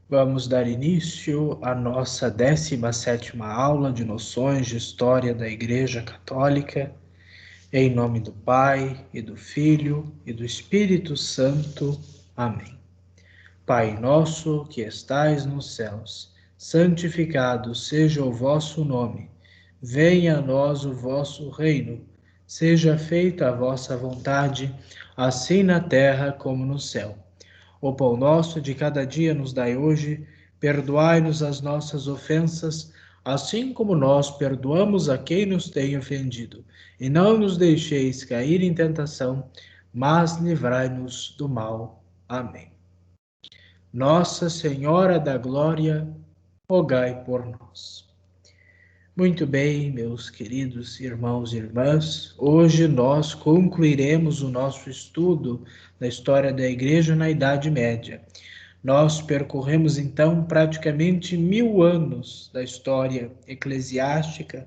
Vamos dar início à nossa 17ª aula de noções de História da Igreja Católica, em nome do Pai, e do Filho, e do Espírito Santo. Amém. Pai nosso, que estais nos céus, santificado seja o vosso nome. Venha a nós o vosso reino. Seja feita a vossa vontade, assim na terra como no céu. O pão nosso de cada dia nos dai hoje, perdoai-nos as nossas ofensas, assim como nós perdoamos a quem nos tem ofendido. E não nos deixeis cair em tentação, mas livrai-nos do mal. Amém. Nossa Senhora da Glória, rogai por nós. Muito bem, meus queridos irmãos e irmãs, hoje nós concluiremos o nosso estudo da história da Igreja na Idade Média. Nós percorremos então praticamente 1000 anos da história eclesiástica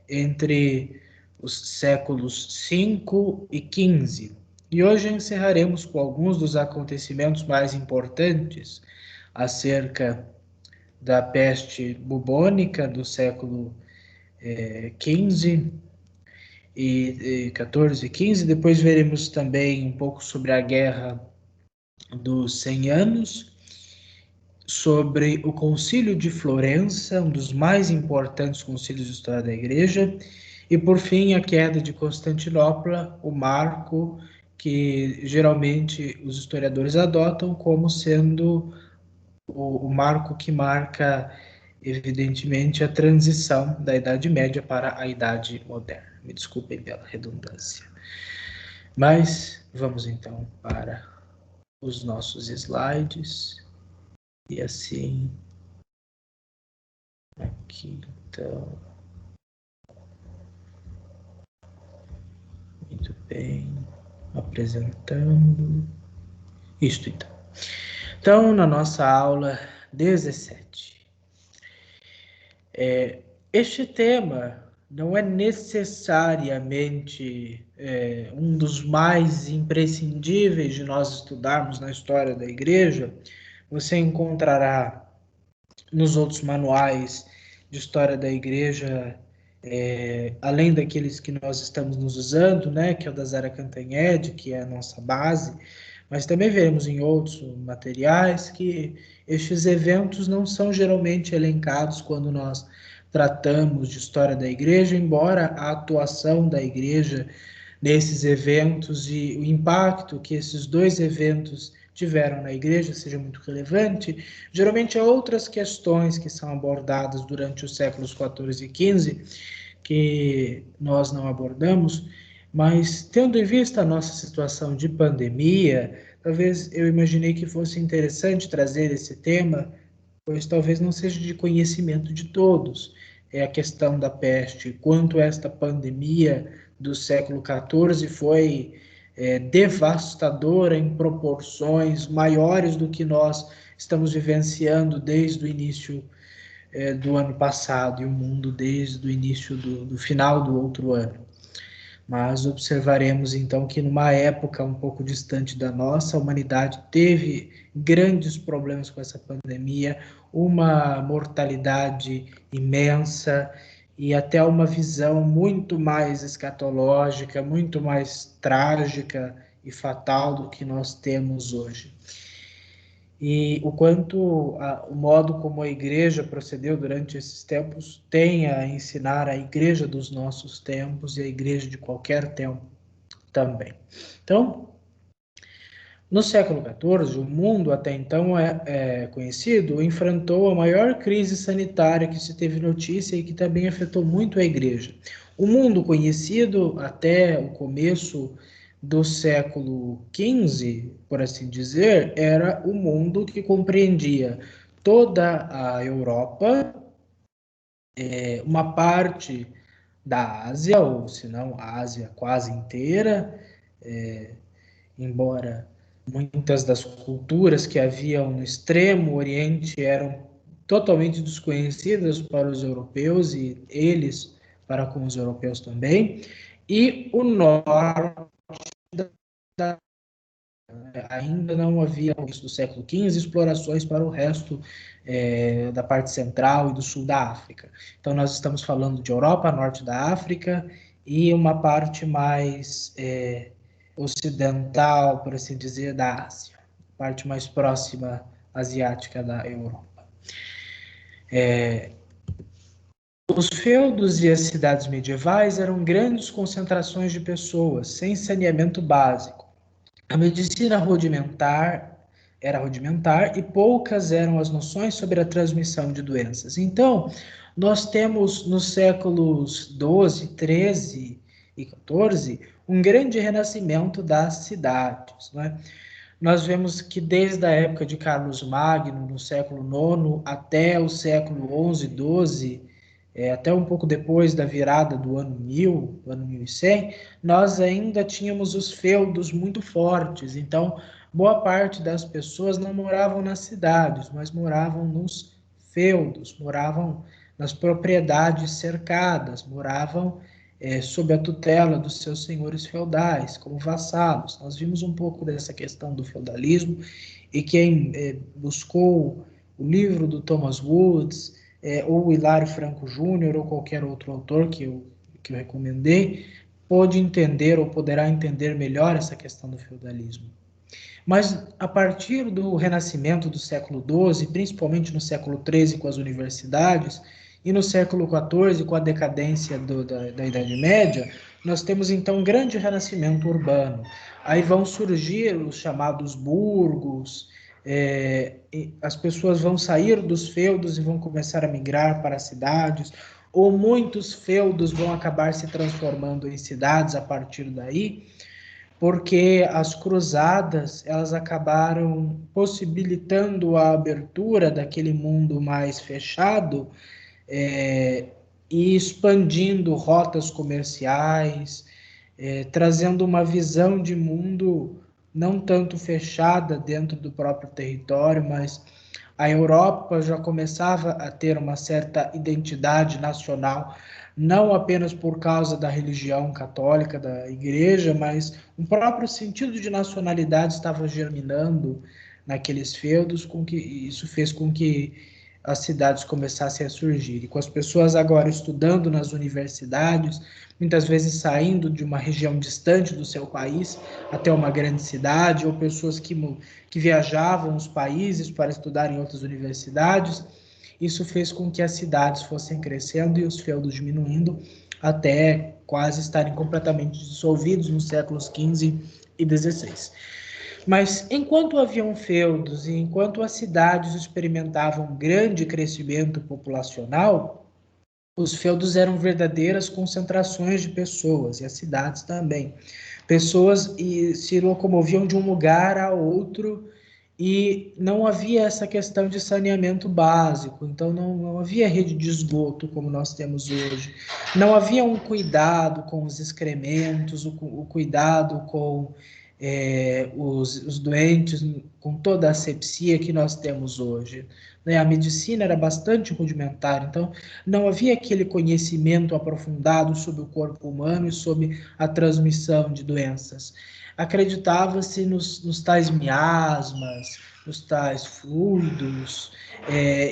entre os séculos 5 e 15. E hoje encerraremos com alguns dos acontecimentos mais importantes acerca da peste bubônica do século 15 e 14 e 15. Depois veremos também um pouco sobre a Guerra dos 100 Anos, sobre o Concílio de Florença, um dos mais importantes concílios de história da Igreja, e por fim a queda de Constantinopla, o marco que geralmente os historiadores adotam como sendo o marco que marca, evidentemente, a transição da Idade Média para a Idade Moderna. Me desculpem pela redundância. Mas vamos então para os nossos slides. E assim, aqui então, muito bem, apresentando. Isto então. Então, na nossa aula 17, este tema não é necessariamente um dos mais imprescindíveis de nós estudarmos na história da Igreja. Você encontrará nos outros manuais de história da Igreja, além daqueles que nós estamos nos usando, né, que é o da Zara Cantanhede, que é a nossa base, mas também veremos em outros materiais que estes eventos não são geralmente elencados quando nós tratamos de história da Igreja, embora a atuação da Igreja nesses eventos e o impacto que esses dois eventos tiveram na Igreja seja muito relevante. Geralmente há outras questões que são abordadas durante os séculos 14 e 15 que nós não abordamos, mas tendo em vista a nossa situação de pandemia, talvez eu imaginei que fosse interessante trazer esse tema, pois talvez não seja de conhecimento de todos. É a questão da peste, quanto esta pandemia do século XIV foi devastadora em proporções maiores do que nós estamos vivenciando desde o início do ano passado e o mundo desde o início do final do outro ano. Mas observaremos então que numa época um pouco distante da nossa, a humanidade teve grandes problemas com essa pandemia, uma mortalidade imensa e até uma visão muito mais escatológica, muito mais trágica e fatal do que nós temos hoje. E o quanto o modo como a igreja procedeu durante esses tempos tem a ensinar a igreja dos nossos tempos e a igreja de qualquer tempo também. Então, no século XIV, o mundo até então conhecido enfrentou a maior crise sanitária que se teve notícia e que também afetou muito a igreja. O mundo conhecido até o começo do século XV, por assim dizer, era o mundo que compreendia toda a Europa, uma parte da Ásia, ou se não a Ásia quase inteira, embora muitas das culturas que haviam no extremo oriente eram totalmente desconhecidas para os europeus e eles para com os europeus também, e o norte da Ainda não havia, no início do século XV, explorações para o resto da parte central e do sul da África. Então, nós estamos falando de Europa, norte da África, e uma parte mais ocidental, por assim dizer, da Ásia, parte mais próxima asiática da Europa. Os feudos e as cidades medievais eram grandes concentrações de pessoas, sem saneamento básico. A medicina era rudimentar e poucas eram as noções sobre a transmissão de doenças. Então, nós temos nos séculos XII, XIII e XIV um grande renascimento das cidades, né? Nós vemos que desde a época de Carlos Magno, no século IX, até o século XI, XII, até um pouco depois da virada do ano 1000, do ano 1100, nós ainda tínhamos os feudos muito fortes. Então, boa parte das pessoas não moravam nas cidades, mas moravam nos feudos, moravam nas propriedades cercadas, moravam sob a tutela dos seus senhores feudais, como vassalos. Nós vimos um pouco dessa questão do feudalismo, e quem buscou o livro do Thomas Woods, ou o Hilário Franco Júnior, ou qualquer outro autor que eu recomendei, pode entender ou poderá entender melhor essa questão do feudalismo. Mas a partir do Renascimento do século XII, principalmente no século XIII com as universidades, e no século XIV com a decadência da Idade Média, nós temos então um grande renascimento urbano. Aí vão surgir os chamados burgos, as pessoas vão sair dos feudos e vão começar a migrar para as cidades, ou muitos feudos vão acabar se transformando em cidades a partir daí, porque as cruzadas elas acabaram possibilitando a abertura daquele mundo mais fechado, e expandindo rotas comerciais, trazendo uma visão de mundo não tanto fechada dentro do próprio território, mas a Europa já começava a ter uma certa identidade nacional, não apenas por causa da religião católica da igreja, mas um próprio sentido de nacionalidade estava germinando naqueles feudos, com que isso fez com que as cidades começassem a surgir. E com as pessoas agora estudando nas universidades, muitas vezes saindo de uma região distante do seu país até uma grande cidade, ou pessoas que viajavam os países para estudar em outras universidades, isso fez com que as cidades fossem crescendo e os feudos diminuindo até quase estarem completamente dissolvidos nos séculos XV e XVI. Mas enquanto haviam feudos e enquanto as cidades experimentavam um grande crescimento populacional, os feudos eram verdadeiras concentrações de pessoas, e as cidades também. Pessoas se locomoviam de um lugar a outro, e não havia essa questão de saneamento básico, então não havia rede de esgoto como nós temos hoje. Não havia um cuidado com os excrementos, o cuidado com os doentes, com toda a asepsia que nós temos hoje. Né? A medicina era bastante rudimentar, então não havia aquele conhecimento aprofundado sobre o corpo humano e sobre a transmissão de doenças. Acreditava-se nos tais miasmas, nos tais fluidos,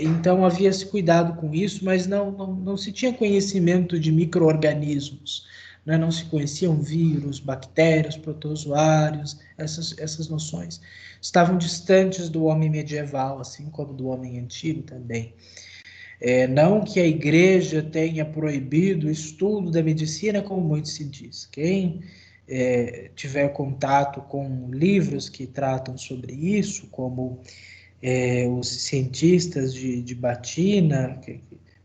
então havia-se cuidado com isso, mas não se tinha conhecimento de micro-organismos, né? Não se conheciam vírus, bactérias, protozoários, essas noções estavam distantes do homem medieval, assim como do homem antigo também. Não que a igreja tenha proibido o estudo da medicina, como muito se diz. Quem tiver contato com livros que tratam sobre isso, como os cientistas de Batina,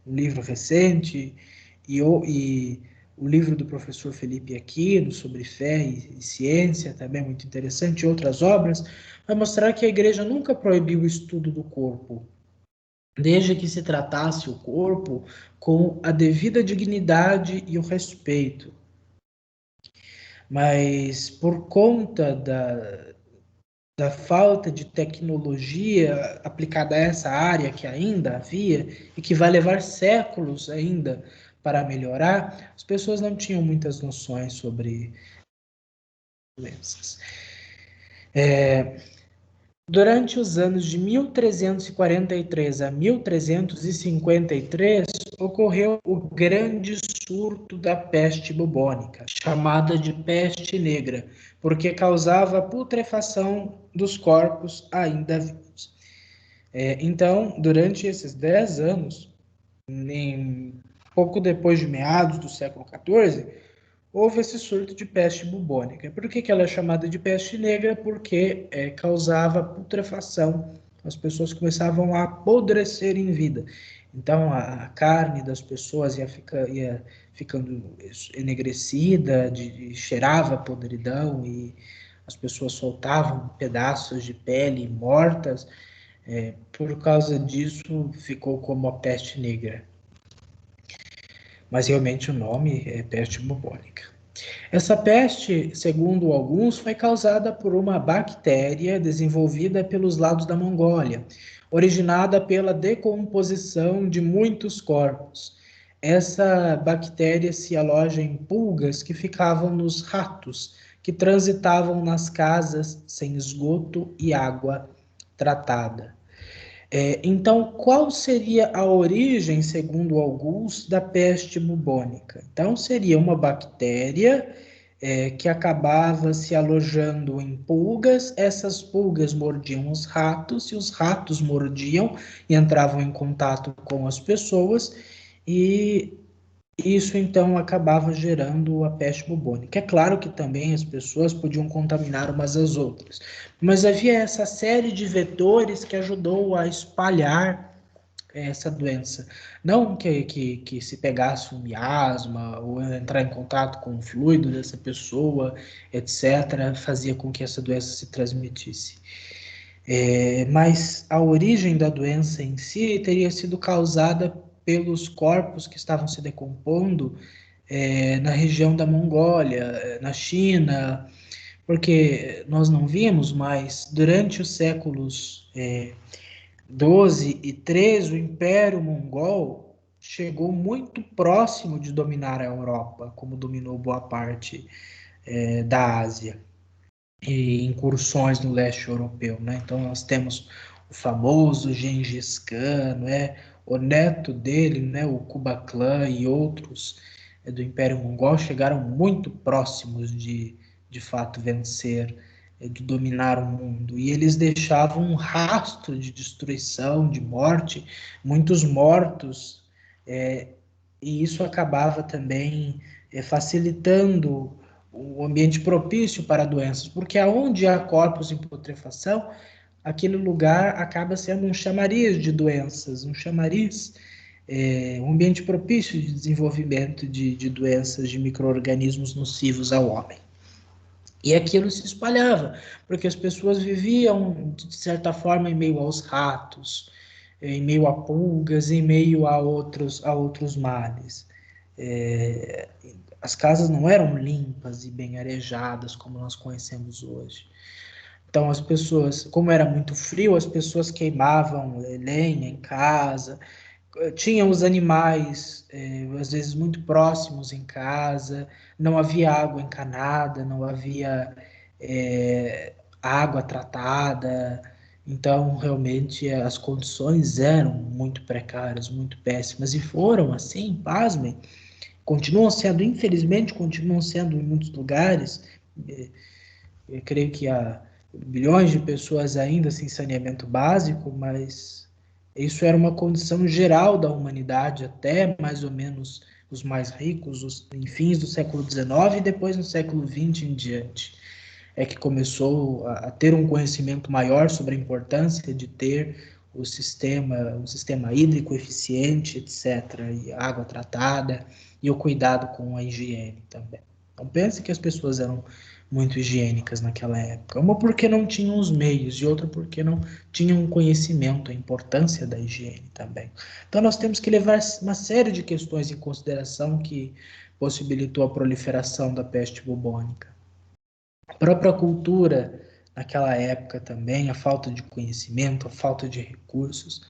um livro recente, e o livro do professor Felipe Aquino sobre fé e ciência, também muito interessante, e outras obras, vai mostrar que a igreja nunca proibiu o estudo do corpo, desde que se tratasse o corpo com a devida dignidade e o respeito. Mas por conta da falta de tecnologia aplicada a essa área que ainda havia e que vai levar séculos ainda para melhorar, as pessoas não tinham muitas noções sobre doenças. Durante os anos de 1343 a 1353, ocorreu o grande surto da peste bubônica, chamada de peste negra, porque causava putrefação dos corpos ainda vivos. Então, durante esses 10 anos, pouco depois de meados do século XIV, houve esse surto de peste bubônica. Por que ela é chamada de peste negra? Porque causava putrefação, as pessoas começavam a apodrecer em vida. Então, a carne das pessoas ia ficando enegrecida, cheirava podridão, e as pessoas soltavam pedaços de pele mortas. Por causa disso, ficou como a peste negra. Mas realmente o nome é peste bubônica. Essa peste, segundo alguns, foi causada por uma bactéria desenvolvida pelos lados da Mongólia, originada pela decomposição de muitos corpos. Essa bactéria se aloja em pulgas que ficavam nos ratos, que transitavam nas casas sem esgoto e água tratada. Então, qual seria a origem, segundo alguns, da peste bubônica? Então, seria uma bactéria que acabava se alojando em pulgas, essas pulgas mordiam os ratos, e os ratos mordiam e entravam em contato com as pessoas, e isso então acabava gerando a peste bubônica. É claro que também as pessoas podiam contaminar umas às outras, mas havia essa série de vetores que ajudou a espalhar essa doença. Não que se pegasse um miasma ou entrar em contato com o fluido dessa pessoa, etc., fazia com que essa doença se transmitisse. Mas a origem da doença em si teria sido causada pelos corpos que estavam se decompondo na região da Mongólia, na China, porque nós não vimos, mas durante os séculos 12 e 13, o Império Mongol chegou muito próximo de dominar a Europa, como dominou boa parte da Ásia, e incursões no leste europeu, né? Então nós temos o famoso Gengis Khan, né? O neto dele, né? O Kublai Khan e outros do Império Mongol chegaram muito próximos de fato vencer, de dominar o mundo, e eles deixavam um rastro de destruição, de morte, muitos mortos, e isso acabava também facilitando o ambiente propício para doenças, porque aonde há corpos em putrefação, aquele lugar acaba sendo um chamariz de doenças, um chamariz, um ambiente propício de desenvolvimento de doenças, de micro-organismos nocivos ao homem. E aquilo se espalhava, porque as pessoas viviam, de certa forma, em meio aos ratos, em meio a pulgas, em meio a outros males. É, as casas não eram limpas e bem arejadas como nós conhecemos hoje. Então, as pessoas, como era muito frio, as pessoas queimavam lenha em casa, tinham os animais, às vezes, muito próximos em casa, não havia água encanada, não havia água tratada, então, realmente, as condições eram muito precárias, muito péssimas, e foram assim, pasmem, continuam sendo, infelizmente, continuam sendo em muitos lugares. Eu creio que há bilhões de pessoas ainda sem saneamento básico, mas isso era uma condição geral da humanidade até mais ou menos os mais ricos, em fins do século XIX e depois no século XX em diante. É que começou a ter um conhecimento maior sobre a importância de ter um sistema hídrico eficiente, etc., e água tratada, e o cuidado com a higiene também. Então, pense que as pessoas eram muito higiênicas naquela época. Uma porque não tinham os meios, e outra porque não tinham um conhecimento, a importância da higiene também. Então, nós temos que levar uma série de questões em consideração que possibilitou a proliferação da peste bubônica. A própria cultura naquela época também, a falta de conhecimento, a falta de recursos,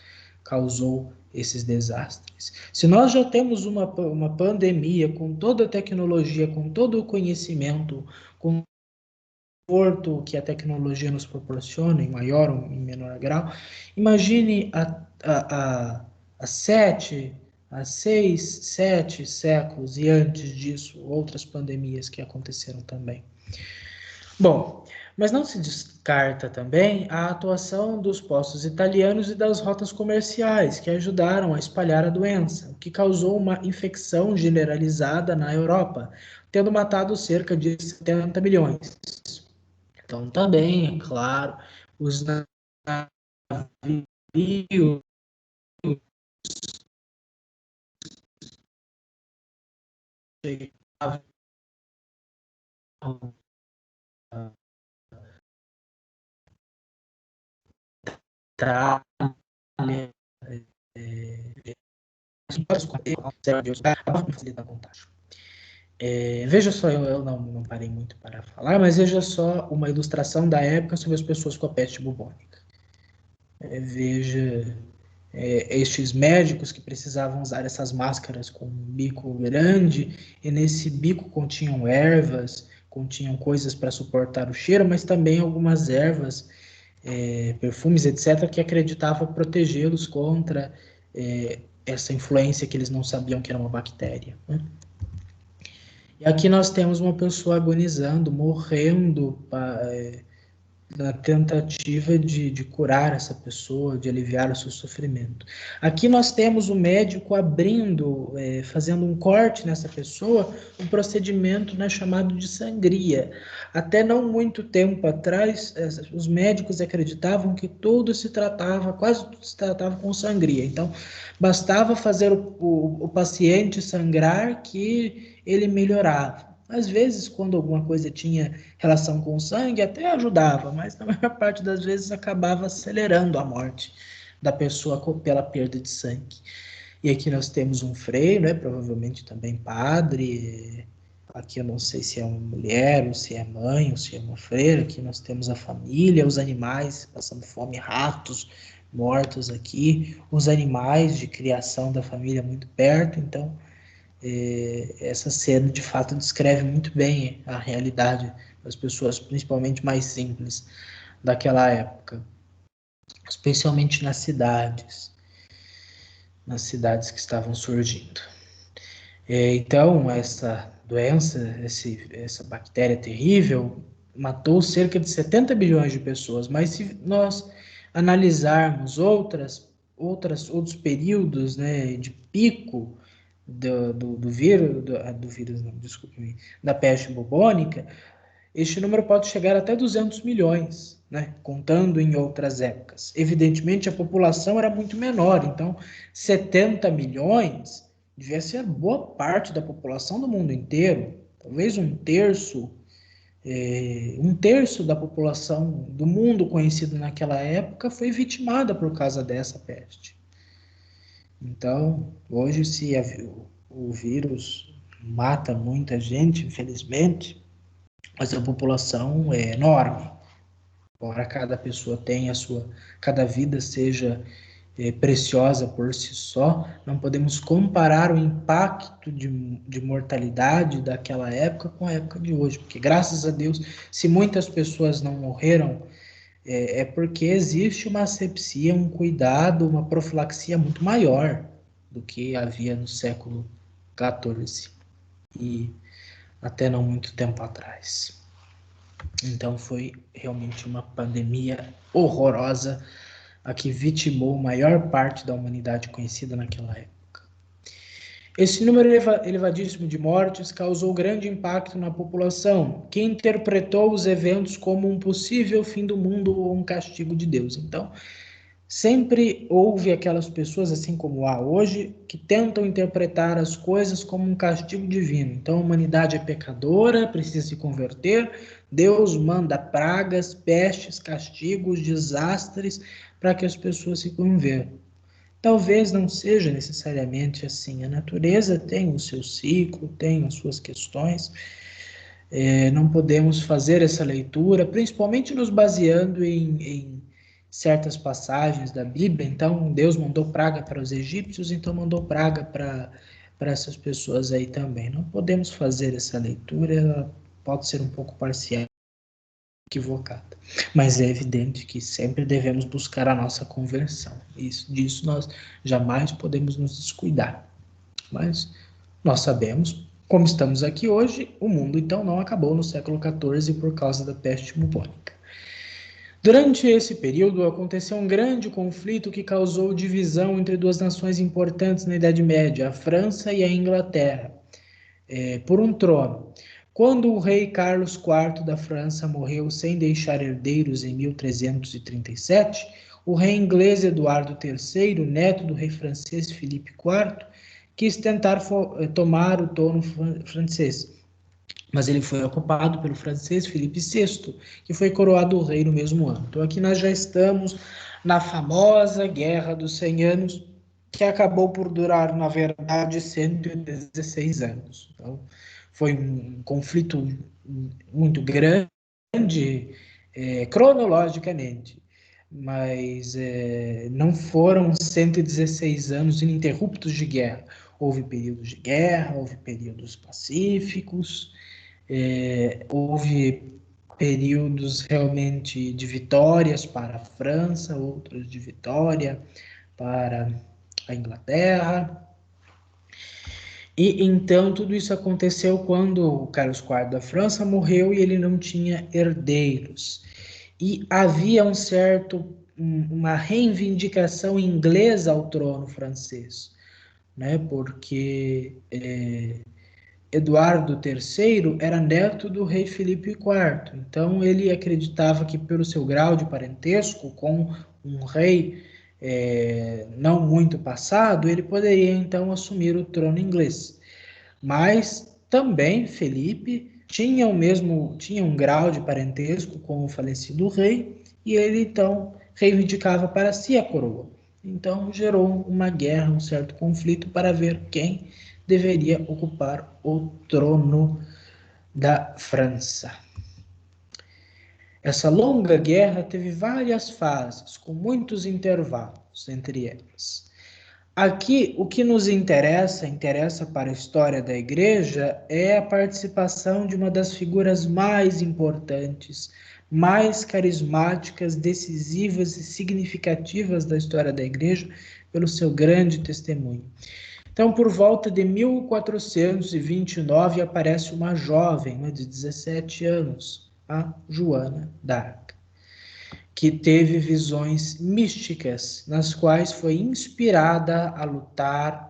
causou esses desastres. Se nós já temos uma pandemia com toda a tecnologia, com todo o conhecimento, com conforto que a tecnologia nos proporciona, em maior ou em menor grau. Imagine há 7 séculos e antes disso, outras pandemias que aconteceram também. Bom, mas não se descarta também a atuação dos postos italianos e das rotas comerciais, que ajudaram a espalhar a doença, o que causou uma infecção generalizada na Europa, tendo matado cerca de 70 milhões. Então, também, é claro, os navios chegavam da Itália, veja só, eu não parei muito para falar, mas veja só uma ilustração da época sobre as pessoas com a peste bubônica. Veja estes médicos que precisavam usar essas máscaras com um bico grande, e nesse bico continham ervas, continham coisas para suportar o cheiro, mas também algumas ervas, perfumes, etc., que acreditavam protegê-los contra essa influência que eles não sabiam que era uma bactéria, né? E aqui nós temos uma pessoa agonizando, morrendo, na tentativa de curar essa pessoa, de aliviar o seu sofrimento. Aqui nós temos o médico abrindo, fazendo um corte nessa pessoa, um procedimento, né, chamado de sangria. Até não muito tempo atrás, os médicos acreditavam que quase tudo se tratava com sangria. Então, bastava fazer o paciente sangrar que ele melhorava. Às vezes, quando alguma coisa tinha relação com o sangue, até ajudava, mas na maior parte das vezes acabava acelerando a morte da pessoa pela perda de sangue. E aqui nós temos um frei, né, provavelmente também padre. Aqui eu não sei se é uma mulher, ou se é mãe, ou se é uma freira. Aqui nós temos a família, os animais passando fome, ratos mortos aqui, os animais de criação da família muito perto. Então, essa cena de fato descreve muito bem a realidade das pessoas, principalmente mais simples daquela época, especialmente nas cidades que estavam surgindo. Então, essa doença, essa bactéria terrível, matou cerca de 70 bilhões de pessoas, mas se nós analisarmos outros períodos, né, de pico do vírus, do vírus, não, desculpe, da peste bubônica, este número pode chegar até 200 milhões, né, contando em outras épocas. Evidentemente, a população era muito menor, então 70 milhões devia ser boa parte da população do mundo inteiro, talvez um terço da população do mundo conhecido naquela época foi vitimada por causa dessa peste. Então, hoje, se o vírus mata muita gente, infelizmente, mas a população é enorme. Embora cada pessoa tenha cada vida seja preciosa por si só, não podemos comparar o impacto de mortalidade daquela época com a época de hoje, porque graças a Deus, se muitas pessoas não morreram, porque existe uma asepsia, um cuidado, uma profilaxia muito maior do que havia no século XIV e até não muito tempo atrás. Então foi realmente uma pandemia horrorosa, a que vitimou a maior parte da humanidade conhecida naquela época. Esse número elevadíssimo de mortes causou grande impacto na população, que interpretou os eventos como um possível fim do mundo ou um castigo de Deus. Então, sempre houve aquelas pessoas, assim como há hoje, que tentam interpretar as coisas como um castigo divino. Então, a humanidade é pecadora, precisa se converter, Deus manda pragas, pestes, castigos, desastres para que as pessoas se convertam. Talvez não seja necessariamente assim. A natureza tem o seu ciclo, tem as suas questões. Não podemos fazer essa leitura, principalmente nos baseando em certas passagens da Bíblia. Então, Deus mandou praga para os egípcios, então mandou praga para essas pessoas aí também. Não podemos fazer essa leitura, ela pode ser um pouco parcial. equivocada. Mas é evidente que sempre devemos buscar a nossa conversão. Disso nós jamais podemos nos descuidar. Mas nós sabemos, como estamos aqui hoje, o mundo então não acabou no século XIV por causa da peste bubônica. Durante esse período, aconteceu um grande conflito que causou divisão entre duas nações importantes na Idade Média, a França e a Inglaterra, por um trono. Quando o rei Carlos IV da França morreu sem deixar herdeiros em 1337, o rei inglês Eduardo III, neto do rei francês Filipe IV, quis tentar tomar o trono francês, mas ele foi ocupado pelo francês Filipe VI, que foi coroado rei no mesmo ano. Então aqui nós já estamos na famosa Guerra dos 100 Anos, que acabou por durar, na verdade, 116 anos. Então, foi um conflito muito grande, cronologicamente, mas não foram 116 anos ininterruptos de guerra. Houve períodos de guerra, houve períodos pacíficos, houve períodos realmente de vitórias para a França, outros de vitória para a Inglaterra. E então tudo isso aconteceu quando o Carlos IV da França morreu e ele não tinha herdeiros. E havia uma reivindicação inglesa ao trono francês, né? Porque Eduardo III era neto do rei Filipe IV, então ele acreditava que pelo seu grau de parentesco com um rei não muito passado, ele poderia então assumir o trono inglês. Mas também Felipe tinha um grau de parentesco com o falecido rei, e ele então reivindicava para si a coroa. Então gerou uma guerra, um certo conflito para ver quem deveria ocupar o trono da França. Essa longa guerra teve várias fases, com muitos intervalos entre elas. Aqui, o que nos interessa para a história da Igreja, é a participação de uma das figuras mais importantes, mais carismáticas, decisivas e significativas da história da Igreja, pelo seu grande testemunho. Então, por volta de 1429, aparece uma jovem, de 17 anos, a Joana d'Arc, que teve visões místicas, nas quais foi inspirada a lutar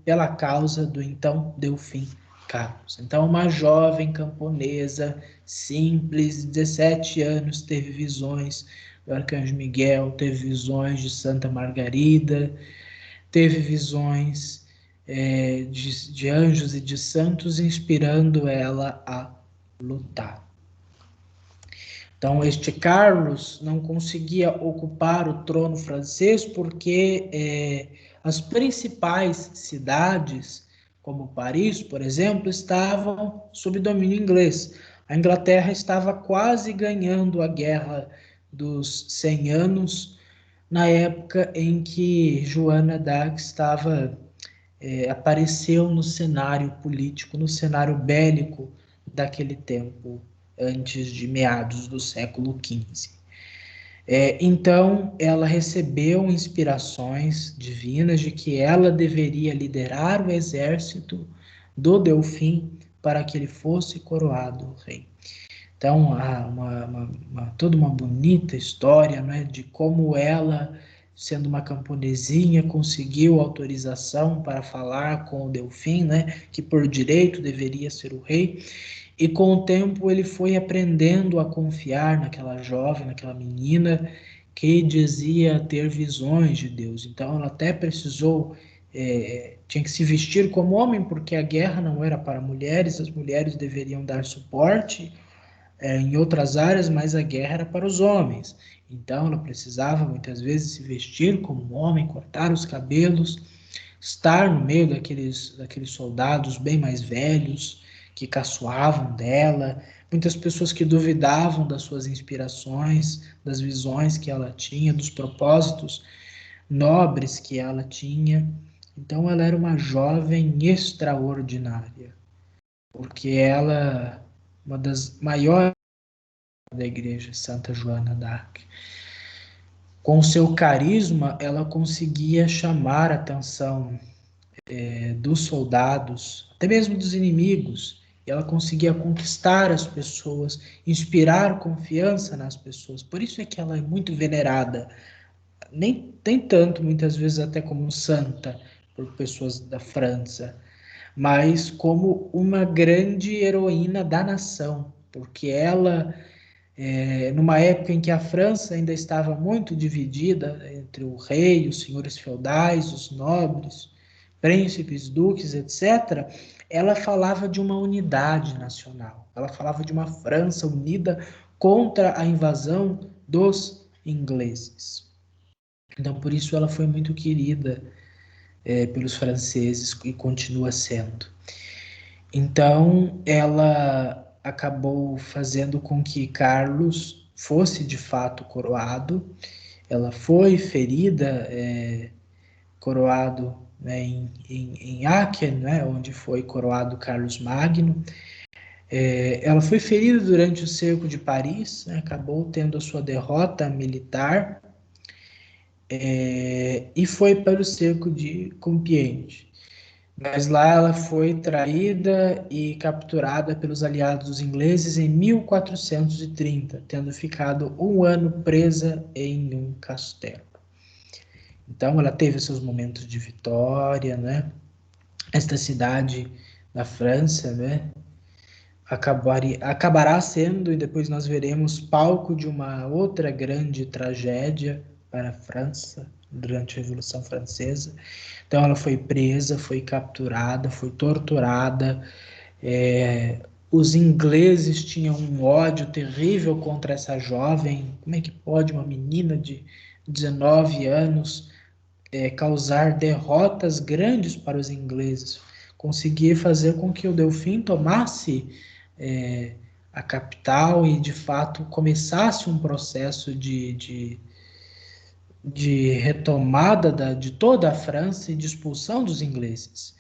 pela causa do então Delfim Carlos. Então, uma jovem camponesa, simples, 17 anos, teve visões do Arcanjo Miguel, teve visões de Santa Margarida, teve visões de anjos e de santos inspirando ela a lutar. Então, este Carlos não conseguia ocupar o trono francês porque as principais cidades, como Paris, por exemplo, estavam sob domínio inglês. A Inglaterra estava quase ganhando a Guerra dos 100 Anos, na época em que Joana d'Arc apareceu no cenário político, no cenário bélico daquele tempo, antes de meados do século XV. Então, ela recebeu inspirações divinas de que ela deveria liderar o exército do Delfim para que ele fosse coroado rei. Então, há toda uma bonita história, né, de como ela, sendo uma camponesinha, conseguiu autorização para falar com o Delfim, né, que por direito deveria ser o rei, e com o tempo ele foi aprendendo a confiar naquela jovem, naquela menina que dizia ter visões de Deus. Então ela até precisou, tinha que se vestir como homem, porque a guerra não era para mulheres, as mulheres deveriam dar suporte em outras áreas, mas a guerra era para os homens. Então ela precisava muitas vezes se vestir como um homem, cortar os cabelos, estar no meio daqueles soldados bem mais velhos, que caçoavam dela, muitas pessoas que duvidavam das suas inspirações, das visões que ela tinha, dos propósitos nobres que ela tinha. Então ela era uma jovem extraordinária, porque ela, uma das maiores da igreja, Santa Joana d'Arc. Com seu carisma, ela conseguia chamar a atenção dos soldados, até mesmo dos inimigos, e ela conseguia conquistar as pessoas, inspirar confiança nas pessoas. Por isso é que ela é muito venerada, nem tanto, muitas vezes até como santa, por pessoas da França, mas como uma grande heroína da nação, porque ela, numa época em que a França ainda estava muito dividida entre o rei, os senhores feudais, os nobres, príncipes, duques, etc., ela falava de uma unidade nacional, ela falava de uma França unida contra a invasão dos ingleses. Então, por isso ela foi muito querida pelos franceses e continua sendo. Então, ela acabou fazendo com que Carlos fosse de fato coroado. Ela foi ferida, coroado, né, em Aachen, né, onde foi coroado Carlos Magno. Ela foi ferida durante o cerco de Paris, né, acabou tendo a sua derrota militar, e foi para o cerco de Compiègne. Mas lá ela foi traída e capturada pelos aliados ingleses em 1430, tendo ficado um ano presa em um castelo. Então ela teve seus momentos de vitória, né? Esta cidade da França, né? Acabará sendo, e depois nós veremos, palco de uma outra grande tragédia para a França durante a Revolução Francesa. Então ela foi presa, foi capturada, foi torturada. Os ingleses tinham um ódio terrível contra essa jovem. Como é que pode uma menina de 19 anos causar derrotas grandes para os ingleses? Conseguir fazer com que o Delfim tomasse a capital e, de fato, começasse um processo de retomada de toda a França e de expulsão dos ingleses.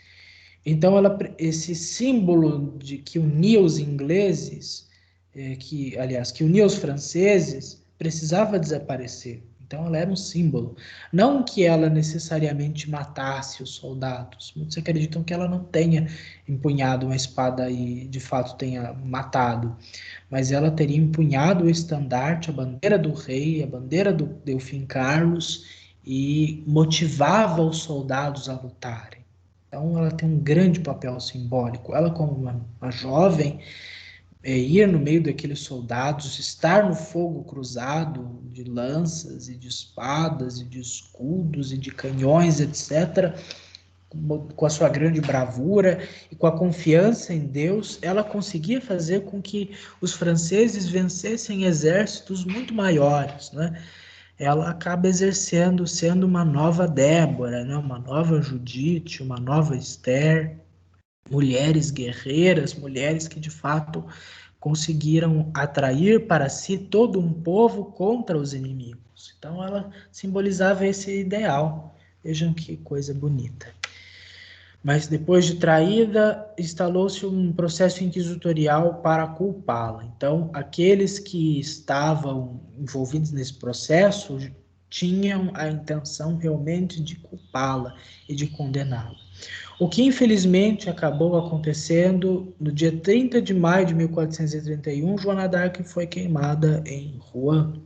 Então, esse símbolo de que unia os ingleses, que unia os franceses, precisava desaparecer. Então, ela era um símbolo. Não que ela necessariamente matasse os soldados. Muitos acreditam que ela não tenha empunhado uma espada e, de fato, tenha matado. Mas ela teria empunhado o estandarte, a bandeira do rei, a bandeira do Delfim Carlos, e motivava os soldados a lutarem. Então, ela tem um grande papel simbólico. Ela, como uma jovem, ir no meio daqueles soldados, estar no fogo cruzado de lanças e de espadas e de escudos e de canhões, etc., com a sua grande bravura e com a confiança em Deus, ela conseguia fazer com que os franceses vencessem exércitos muito maiores, né? Ela acaba exercendo, sendo uma nova Débora, né? Uma nova Judite, uma nova Esther, mulheres guerreiras, mulheres que de fato conseguiram atrair para si todo um povo contra os inimigos. Então ela simbolizava esse ideal. Vejam que coisa bonita. Mas depois de traída, instalou-se um processo inquisitorial para culpá-la. Então, aqueles que estavam envolvidos nesse processo tinham a intenção realmente de culpá-la e de condená-la. O que infelizmente acabou acontecendo no dia 30 de maio de 1431, Joana d'Arc foi queimada em Rouen,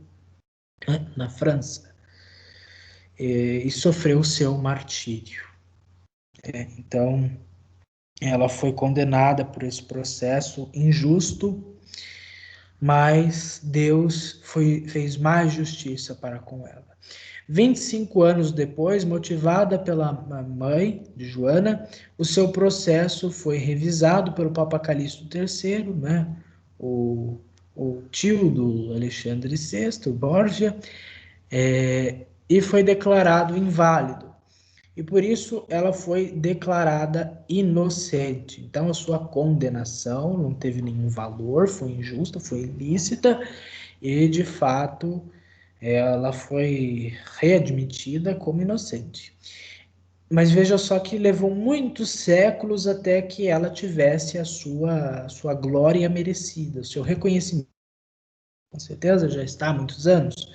né, na França, e sofreu seu martírio. Então, ela foi condenada por esse processo injusto, mas Deus fez mais justiça para com ela. 25 anos depois, motivada pela mãe de Joana, o seu processo foi revisado pelo Papa Calixto III, né? o tio do Alexandre VI, Borgia, e foi declarado inválido. E por isso ela foi declarada inocente. Então a sua condenação não teve nenhum valor, foi injusta, foi ilícita e de fato ela foi readmitida como inocente. Mas veja só que levou muitos séculos até que ela tivesse a sua glória merecida, o seu reconhecimento com certeza já está há muitos anos,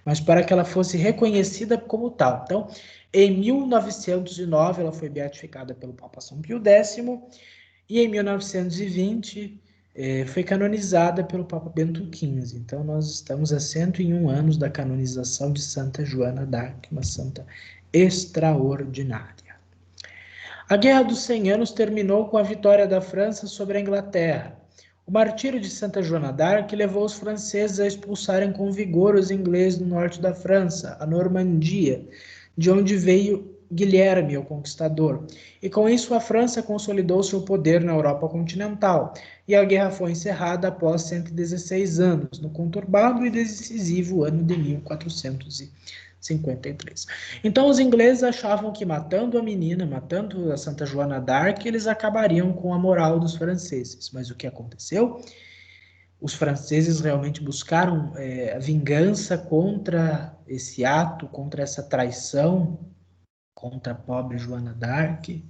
mas para que ela fosse reconhecida como tal. Então, em 1909, ela foi beatificada pelo Papa São Pio X, e em 1920 foi canonizada pelo Papa Bento XV. Então, nós estamos a 101 anos da canonização de Santa Joana d'Arc, uma santa extraordinária. A Guerra dos 100 Anos terminou com a vitória da França sobre a Inglaterra. O martírio de Santa Joana d'Arc levou os franceses a expulsarem com vigor os ingleses do norte da França, a Normandia, de onde veio Guilherme, o Conquistador. E com isso a França consolidou seu poder na Europa continental, e a guerra foi encerrada após 116 anos, no conturbado e decisivo ano de 1453. Então os ingleses achavam que matando a menina, matando a Santa Joana d'Arc, eles acabariam com a moral dos franceses. Mas o que aconteceu? Os franceses realmente buscaram a vingança contra esse ato, contra essa traição, contra a pobre Joana d'Arc.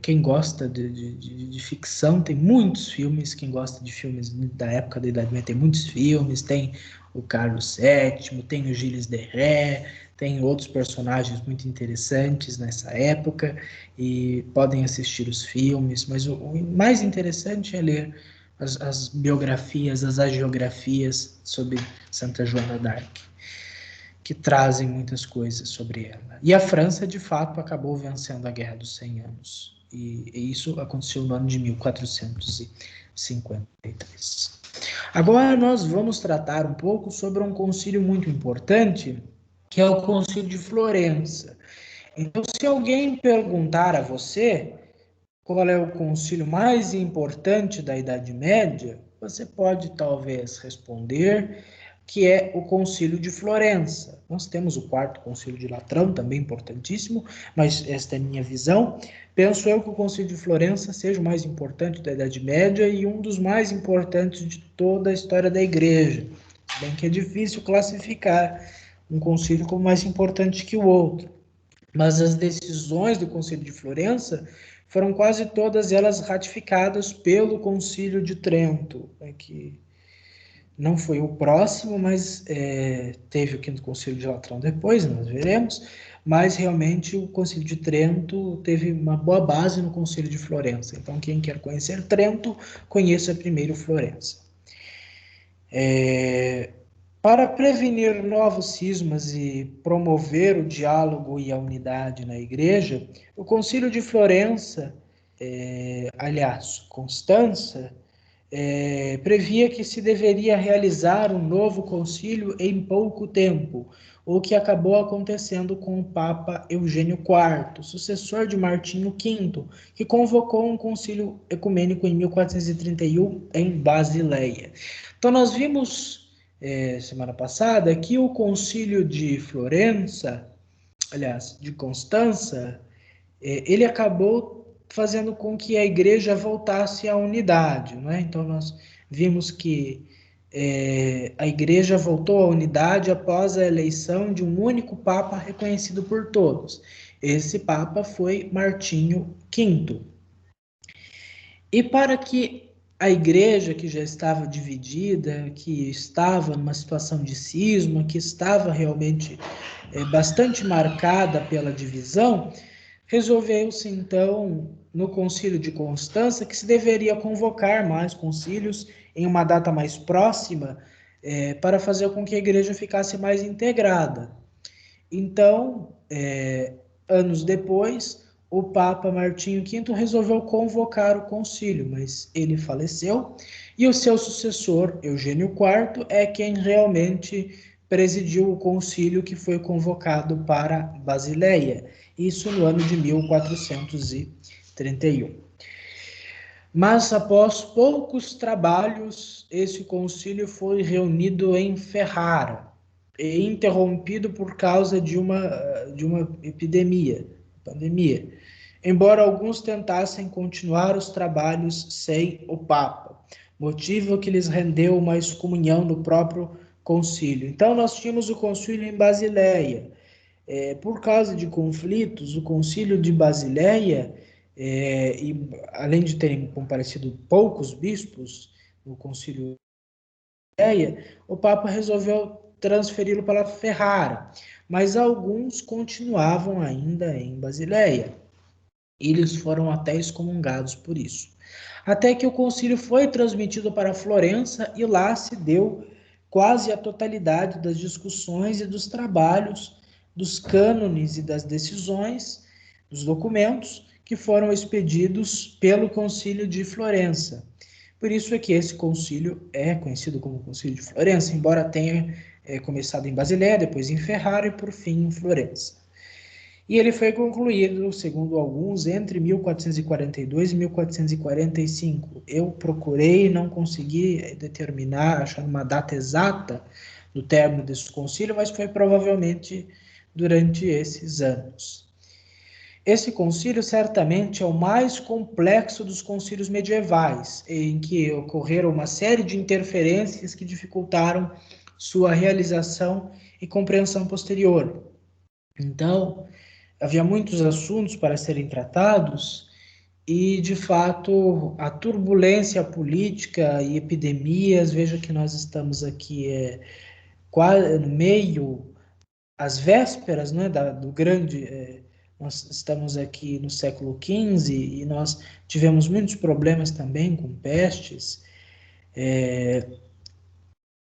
Quem gosta de ficção, tem muitos filmes. Quem gosta de filmes da época da Idade Média, tem muitos filmes. Tem o Carlos VII, tem o Gilles de Ré, tem outros personagens muito interessantes nessa época, e podem assistir os filmes, mas o mais interessante é ler as biografias, as agiografias sobre Santa Joana d'Arc, que trazem muitas coisas sobre ela. E a França, de fato, acabou vencendo a Guerra dos 100 Anos. E isso aconteceu no ano de 1453. Agora nós vamos tratar um pouco sobre um concílio muito importante, que é o Concílio de Florença. Então, se alguém perguntar a você qual é o concílio mais importante da Idade Média, você pode talvez responder que é o Concílio de Florença. Nós temos o quarto Concílio de Latrão, também importantíssimo, mas esta é a minha visão. Penso eu que o Concílio de Florença seja o mais importante da Idade Média e um dos mais importantes de toda a história da Igreja. Bem que é difícil classificar um concílio como mais importante que o outro, mas as decisões do Concílio de Florença foram quase todas elas ratificadas pelo Concílio de Trento, que não foi o próximo, mas teve o Quinto Concílio de Latrão depois, nós veremos, mas realmente o Concílio de Trento teve uma boa base no Concílio de Florença. Então, quem quer conhecer Trento, conheça primeiro Florença. Para prevenir novos cismas e promover o diálogo e a unidade na Igreja, o Concílio de Florença, Constança, previa que se deveria realizar um novo concílio em pouco tempo, o que acabou acontecendo com o Papa Eugênio IV, sucessor de Martinho V, que convocou um concílio ecumênico em 1431 em Basileia. Então nós vimos semana passada que o concílio de Florença, aliás, de Constança, ele acabou fazendo com que a igreja voltasse à unidade, né? Então nós vimos que a igreja voltou à unidade após a eleição de um único papa reconhecido por todos. Esse papa foi Martinho V. E para que a igreja, que já estava dividida, que estava numa situação de cisma, que estava realmente bastante marcada pela divisão, resolveu-se então, no Concílio de Constança, que se deveria convocar mais concílios em uma data mais próxima, para fazer com que a igreja ficasse mais integrada. Então, anos depois, o Papa Martinho V resolveu convocar o concílio, mas ele faleceu, e o seu sucessor, Eugênio IV, é quem realmente presidiu o concílio que foi convocado para Basileia, isso no ano de 1431. Mas após poucos trabalhos, esse concílio foi reunido em Ferrara e interrompido por causa de uma pandemia, embora alguns tentassem continuar os trabalhos sem o Papa, motivo que lhes rendeu uma excomunhão no próprio concílio. Então nós tínhamos o concílio em Basileia. Por causa de conflitos, o concílio de Basileia, e além de terem comparecido poucos bispos no concílio o Papa resolveu transferi-lo para Ferrara, mas alguns continuavam ainda em Basileia. Eles foram até excomungados por isso. Até que o concílio foi transmitido para Florença e lá se deu quase a totalidade das discussões e dos trabalhos, dos cânones e das decisões, dos documentos que foram expedidos pelo concílio de Florença. Por isso é que esse concílio é conhecido como Concílio de Florença, embora tenha começado em Basileia, depois em Ferrara e por fim em Florença. E ele foi concluído, segundo alguns, entre 1442 e 1445. Eu procurei e não consegui determinar, achar uma data exata do término desse concílio, mas foi provavelmente durante esses anos. Esse concílio certamente é o mais complexo dos concílios medievais, em que ocorreram uma série de interferências que dificultaram sua realização e compreensão posterior. Então, havia muitos assuntos para serem tratados e, de fato, a turbulência política e epidemias, veja que nós estamos aqui quase no meio, às vésperas, né, do grande, nós estamos aqui no século XV e nós tivemos muitos problemas também com pestes,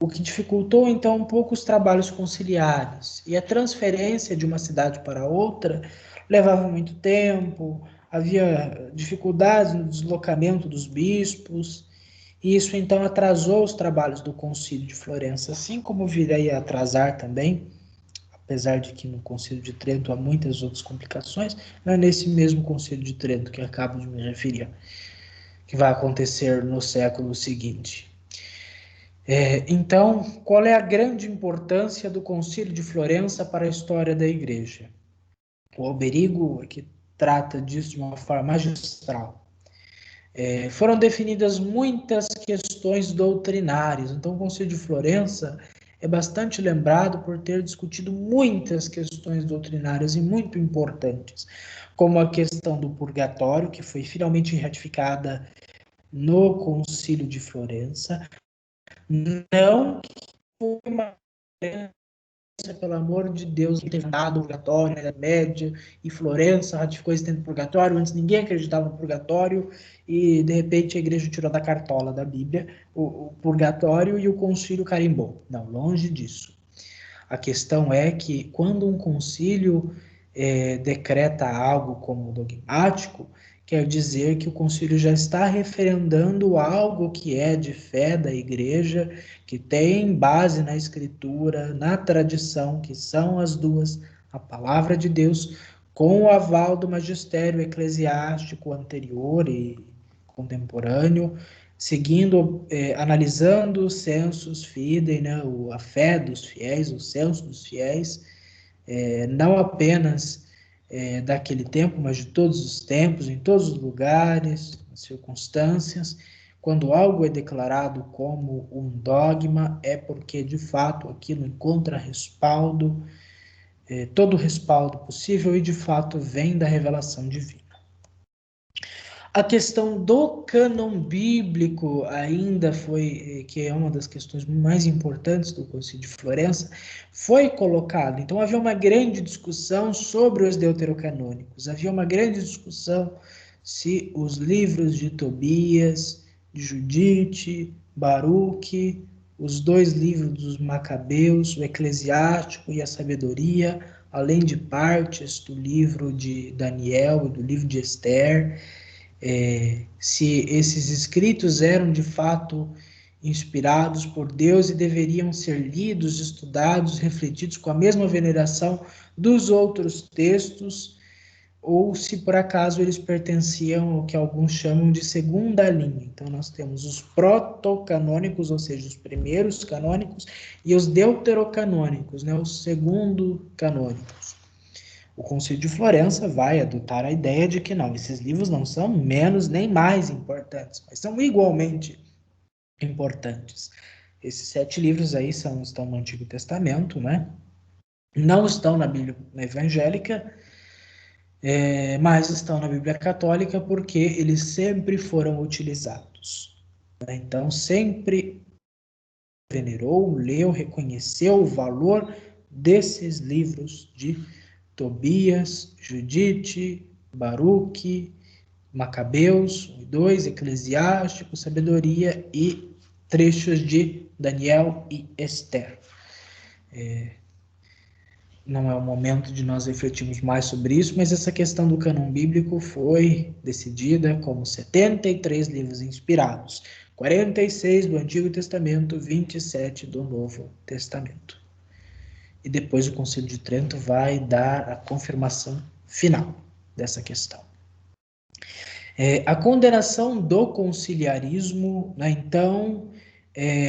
o que dificultou então um pouco os trabalhos conciliares. E a transferência de uma cidade para outra levava muito tempo, havia dificuldades no deslocamento dos bispos, e isso então atrasou os trabalhos do Concílio de Florença, assim como viria a atrasar também, apesar de que no Concílio de Trento há muitas outras complicações, não é nesse mesmo Concílio de Trento que acabo de me referir, que vai acontecer no século seguinte. Então, qual é a grande importância do Concílio de Florença para a história da Igreja? O Alberigo é que trata disso de uma forma magistral. Foram definidas muitas questões doutrinárias, então o Concílio de Florença é bastante lembrado por ter discutido muitas questões doutrinárias e muito importantes, como a questão do purgatório, que foi finalmente ratificada no Concílio de Florença. Não foi uma pelo amor de Deus, que teve dado purgatório na Idade Média, e Florença ratificou esse tempo purgatório, antes ninguém acreditava no purgatório, e de repente a igreja tirou da cartola da Bíblia o purgatório e o concílio carimbou. Não, longe disso. A questão é que quando um concílio decreta algo como dogmático, quer dizer que o concílio já está referendando algo que é de fé da igreja, que tem base na escritura, na tradição, que são as duas, a palavra de Deus, com o aval do magistério eclesiástico anterior e contemporâneo, seguindo, analisando os census fidei, né, a fé dos fiéis, o censo dos fiéis, não apenas daquele tempo, mas de todos os tempos, em todos os lugares, circunstâncias. Quando algo é declarado como um dogma, é porque, de fato, aquilo encontra respaldo, todo o respaldo possível e, de fato, vem da revelação divina. A questão do cânon bíblico ainda foi, que é uma das questões mais importantes do Concílio de Florença, foi colocado. Então havia uma grande discussão sobre os deuterocanônicos, havia uma grande discussão se os livros de Tobias, de Judite, Baruque, os dois livros dos Macabeus, o Eclesiástico e a Sabedoria, além de partes do livro de Daniel e do livro de Esther, se esses escritos eram de fato inspirados por Deus e deveriam ser lidos, estudados, refletidos com a mesma veneração dos outros textos, ou se por acaso eles pertenciam ao que alguns chamam de segunda linha. Então nós temos os protocanônicos, ou seja, os primeiros canônicos, e os deuterocanônicos, né, os segundo canônicos. O Concílio de Florença vai adotar a ideia de que não, esses livros não são menos nem mais importantes, mas são igualmente importantes. Esses 7 livros aí estão no Antigo Testamento, né? Não estão na Bíblia evangélica, mas estão na Bíblia católica porque eles sempre foram utilizados. Então, sempre venerou, leu, reconheceu o valor desses livros de Tobias, Judite, Baruque, Macabeus, 1 e 2, Eclesiástico, Sabedoria e trechos de Daniel e Esther. Não é o momento de nós refletirmos mais sobre isso, mas essa questão do cânon bíblico foi decidida como 73 livros inspirados, 46 do Antigo Testamento, 27 do Novo Testamento. E depois o Concílio de Trento vai dar a confirmação final dessa questão. A condenação do conciliarismo, né, então,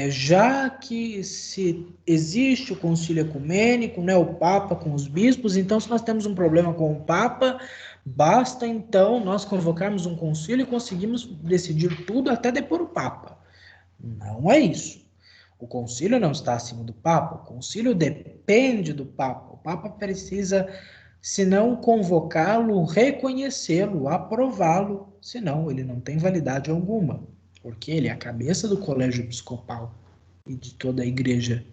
já que se existe o concílio ecumênico, né, o Papa com os bispos, então se nós temos um problema com o Papa, basta então nós convocarmos um concílio e conseguimos decidir tudo até depor o Papa. Não é isso. O concílio não está acima do Papa, o concílio depende do Papa. O Papa precisa, se não convocá-lo, reconhecê-lo, aprová-lo, senão ele não tem validade alguma, porque ele é a cabeça do colégio episcopal e de toda a igreja.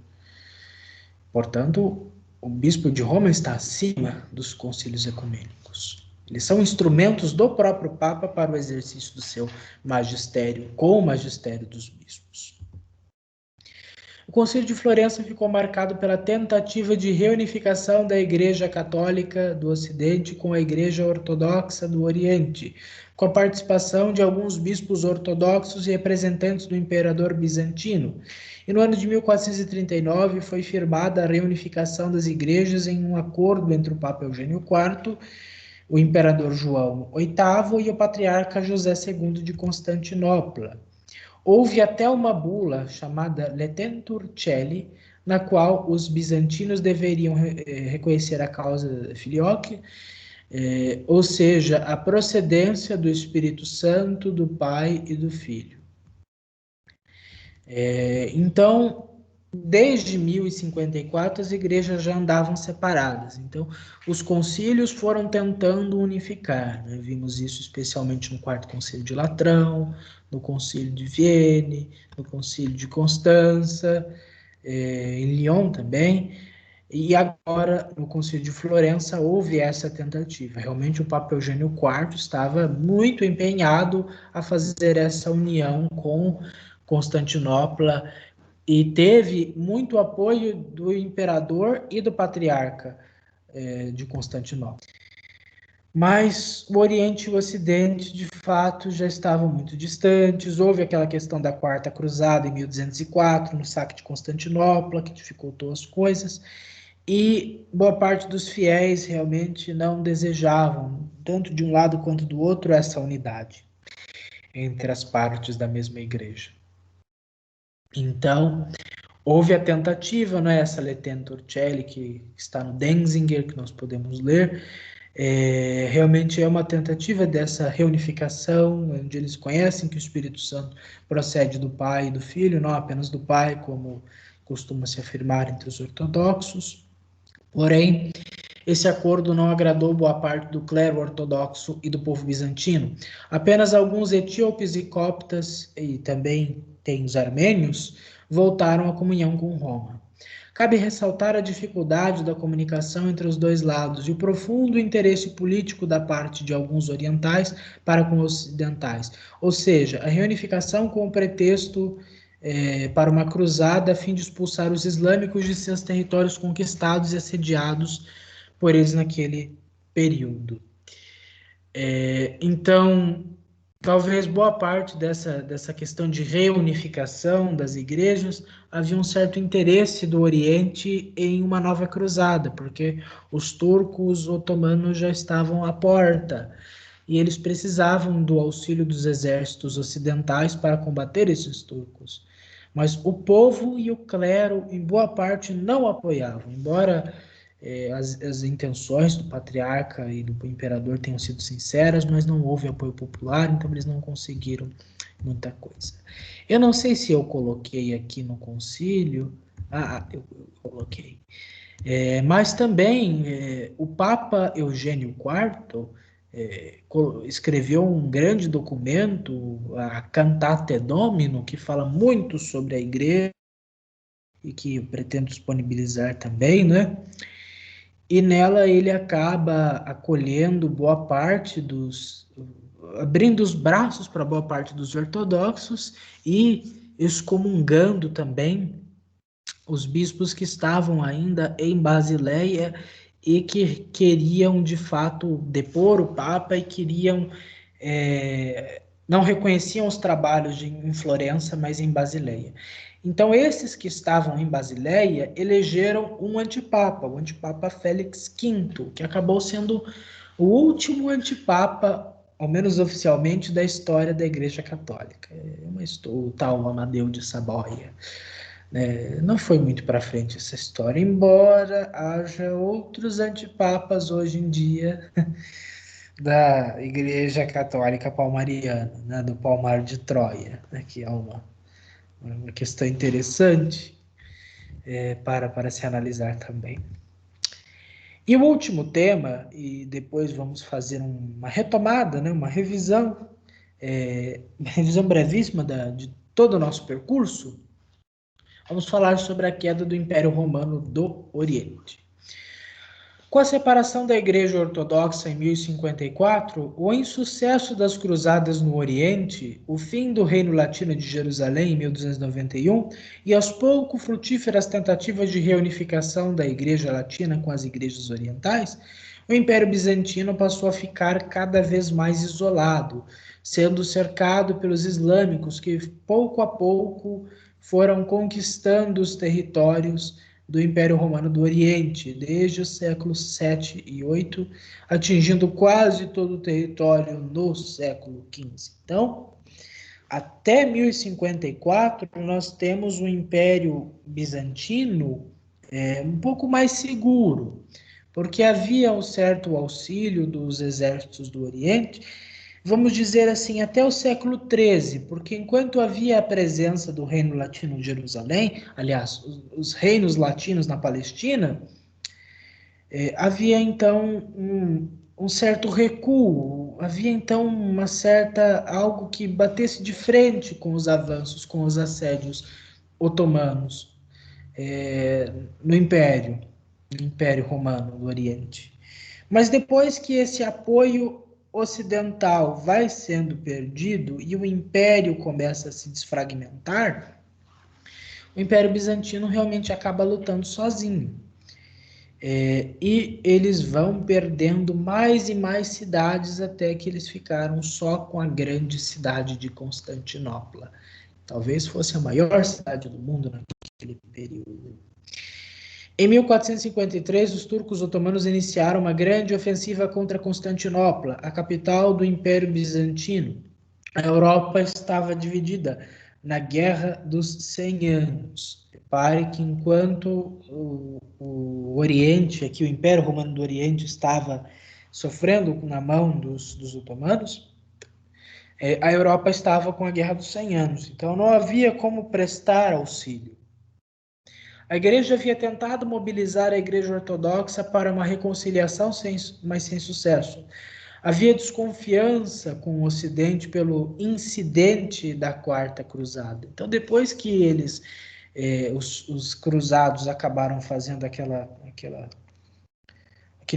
Portanto, o bispo de Roma está acima dos concílios ecumênicos. Eles são instrumentos do próprio Papa para o exercício do seu magistério, com o magistério dos bispos. O Concílio de Florença ficou marcado pela tentativa de reunificação da Igreja Católica do Ocidente com a Igreja Ortodoxa do Oriente, com a participação de alguns bispos ortodoxos e representantes do imperador bizantino. E no ano de 1439 foi firmada a reunificação das igrejas em um acordo entre o Papa Eugênio IV, o imperador João VIII e o patriarca José II de Constantinopla. Houve até uma bula chamada Letentur Caeli, na qual os bizantinos deveriam reconhecer a causa filioque, ou seja, a procedência do Espírito Santo, do Pai e do Filho. Então, desde 1054, as igrejas já andavam separadas. Então, os concílios foram tentando unificar, né? Vimos isso especialmente no Quarto Concílio de Latrão, no Concílio de Vienne, no Concílio de Constança, em Lyon também, e agora no Concílio de Florença houve essa tentativa. Realmente o Papa Eugênio IV estava muito empenhado a fazer essa união com Constantinopla e teve muito apoio do imperador e do patriarca de Constantinopla. Mas o Oriente e o Ocidente, de fato, já estavam muito distantes. Houve aquela questão da Quarta Cruzada em 1204, no saque de Constantinopla, que dificultou as coisas. E boa parte dos fiéis realmente não desejavam, tanto de um lado quanto do outro, essa unidade entre as partes da mesma igreja. Então, houve a tentativa, não é? Essa Letentur Caeli, que está no Denzinger, que nós podemos ler, realmente é uma tentativa dessa reunificação, onde eles conhecem que o Espírito Santo procede do Pai e do Filho, não apenas do Pai, como costuma se afirmar entre os ortodoxos. Porém, esse acordo não agradou boa parte do clero ortodoxo e do povo bizantino. Apenas alguns etíopes e coptas, e também tem os armênios, voltaram à comunhão com Roma. Cabe ressaltar a dificuldade da comunicação entre os dois lados e o profundo interesse político da parte de alguns orientais para com os ocidentais, ou seja, a reunificação com o pretexto para uma cruzada a fim de expulsar os islâmicos de seus territórios conquistados e assediados por eles naquele período. Então, talvez boa parte dessa questão de reunificação das igrejas havia um certo interesse do Oriente em uma nova cruzada, porque os turcos otomanos já estavam à porta e eles precisavam do auxílio dos exércitos ocidentais para combater esses turcos. Mas o povo e o clero, em boa parte, não apoiavam, embora as intenções do patriarca e do imperador tenham sido sinceras, mas não houve apoio popular, então eles não conseguiram muita coisa. Eu não sei se eu coloquei aqui no concílio, eu coloquei, mas também o Papa Eugênio IV escreveu um grande documento, a Cantate Domino, que fala muito sobre a igreja, e que eu pretendo disponibilizar também, né? E nela ele acaba acolhendo boa parte abrindo os braços para boa parte dos ortodoxos e excomungando também os bispos que estavam ainda em Basileia e que queriam de fato depor o Papa e queriam não reconheciam os trabalhos em Florença, mas em Basileia. Então, esses que estavam em Basileia elegeram um antipapa, o antipapa Félix V, que acabou sendo o último antipapa, ao menos oficialmente, da história da Igreja Católica. O tal Amadeu de Saboia. Não foi muito para frente essa história, embora haja outros antipapas hoje em dia da Igreja Católica Palmariana, né, do Palmar de Troia, né, que é uma questão interessante para se analisar também. E o último tema, e depois vamos fazer uma retomada, né, uma revisão brevíssima de todo o nosso percurso, vamos falar sobre a queda do Império Romano do Oriente. Com a separação da Igreja Ortodoxa em 1054, o insucesso das cruzadas no Oriente, o fim do Reino Latino de Jerusalém em 1291 e as pouco frutíferas tentativas de reunificação da Igreja Latina com as igrejas orientais, o Império Bizantino passou a ficar cada vez mais isolado, sendo cercado pelos islâmicos que pouco a pouco foram conquistando os territórios do Império Romano do Oriente, desde os séculos 7 e 8, atingindo quase todo o território no século XV. Então, até 1054, nós temos o Império Bizantino um pouco mais seguro, porque havia um certo auxílio dos exércitos do Oriente, vamos dizer assim, até o século XIII, porque enquanto havia a presença do Reino Latino em Jerusalém, aliás, os reinos latinos na Palestina, havia então um certo recuo, havia então algo que batesse de frente com os avanços, com os assédios otomanos no Império Romano do Oriente. Mas depois que esse apoio ocidental vai sendo perdido e o império começa a se desfragmentar, o Império Bizantino realmente acaba lutando sozinho. E eles vão perdendo mais e mais cidades até que eles ficaram só com a grande cidade de Constantinopla. Talvez fosse a maior cidade do mundo naquele período. Em 1453, os turcos otomanos iniciaram uma grande ofensiva contra Constantinopla, a capital do Império Bizantino. A Europa estava dividida na Guerra dos 100 Anos. Repare que enquanto o Oriente, aqui o Império Romano do Oriente estava sofrendo na mão dos otomanos, a Europa estava com a Guerra dos 100 Anos. Então não havia como prestar auxílio. A igreja havia tentado mobilizar a igreja ortodoxa para uma reconciliação, mas sem sucesso. Havia desconfiança com o Ocidente pelo incidente da Quarta Cruzada. Então, depois que os cruzados acabaram fazendo aquele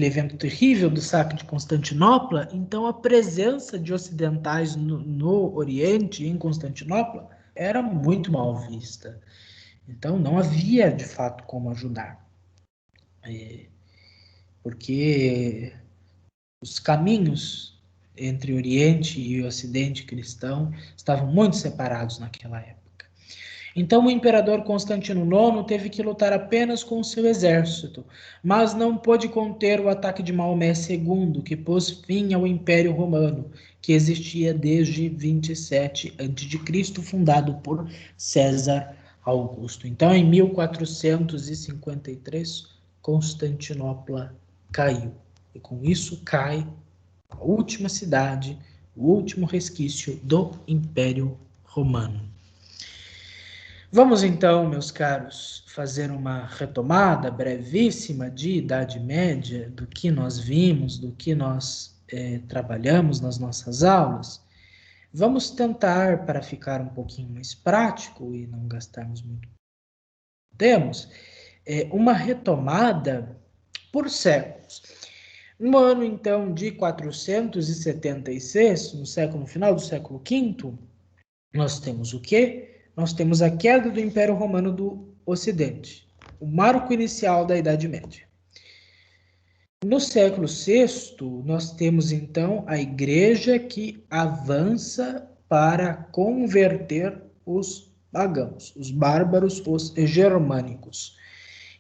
evento terrível do saque de Constantinopla, então a presença de ocidentais no Oriente, em Constantinopla, era muito mal vista. Então, não havia, de fato, como ajudar. Porque os caminhos entre Oriente e Ocidente cristão estavam muito separados naquela época. Então, o imperador Constantino IX teve que lutar apenas com o seu exército, mas não pôde conter o ataque de Maomé II, que pôs fim ao Império Romano, que existia desde 27 a.C., fundado por César Augusto. Então, em 1453, Constantinopla caiu. E com isso cai a última cidade, o último resquício do Império Romano. Vamos então, meus caros, fazer uma retomada brevíssima de Idade Média, do que nós vimos, do que nós trabalhamos nas nossas aulas. Vamos tentar, para ficar um pouquinho mais prático e não gastarmos muito temos uma retomada por séculos. No ano, então, de 476, no final do século V, nós temos o quê? Nós temos a queda do Império Romano do Ocidente, o marco inicial da Idade Média. No século VI, nós temos então a Igreja que avança para converter os pagãos, os bárbaros, os germânicos.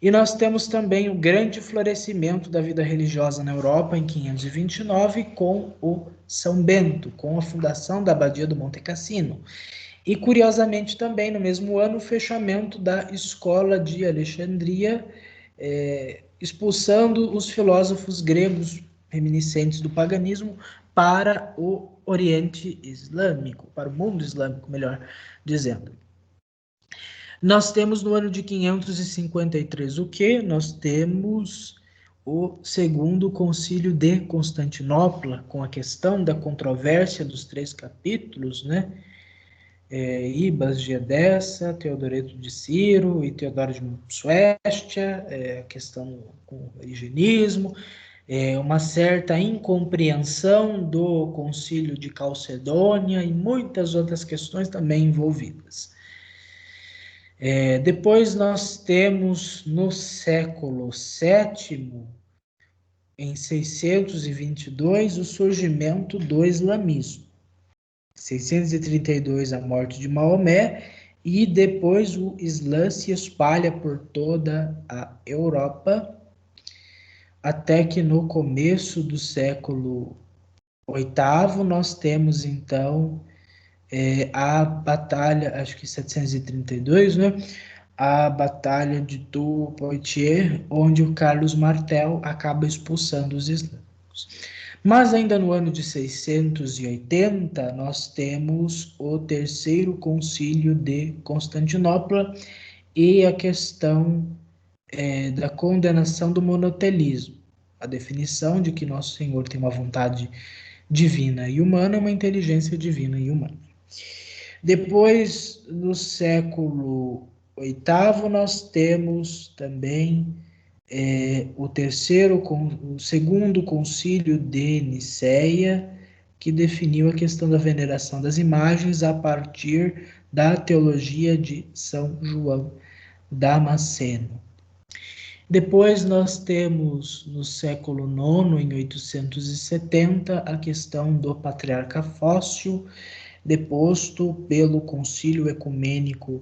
E nós temos também o grande florescimento da vida religiosa na Europa em 529 com o São Bento, com a fundação da Abadia do Monte Cassino. E, curiosamente, também no mesmo ano, o fechamento da Escola de Alexandria, expulsando os filósofos gregos reminiscentes do paganismo para o Oriente Islâmico, para o mundo islâmico, melhor dizendo. Nós temos no ano de 553 o quê? Nós temos o segundo concílio de Constantinopla, com a questão da controvérsia dos 3 capítulos, né? Ibas de Edessa, Teodoreto de Ciro e Teodoro de Suécia, a questão com o higienismo, uma certa incompreensão do concílio de Calcedônia e muitas outras questões também envolvidas. Depois nós temos no século VII, em 622, o surgimento do islamismo. 632, a morte de Maomé, e depois o Islã se espalha por toda a Europa, até que no começo do século VIII nós temos então a batalha, acho que 732, né? A batalha de Poitiers, onde o Carlos Martel acaba expulsando os islâmicos. Mas ainda no ano de 680, nós temos o terceiro concílio de Constantinopla e a questão da condenação do monotelismo, a definição de que Nosso Senhor tem uma vontade divina e humana, uma inteligência divina e humana. Depois, no século VIII, nós temos também o segundo concílio de Nicéia, que definiu a questão da veneração das imagens a partir da teologia de São João Damasceno. Depois nós temos, no século IX, em 870, a questão do patriarca Fócio, deposto pelo Concílio Ecumênico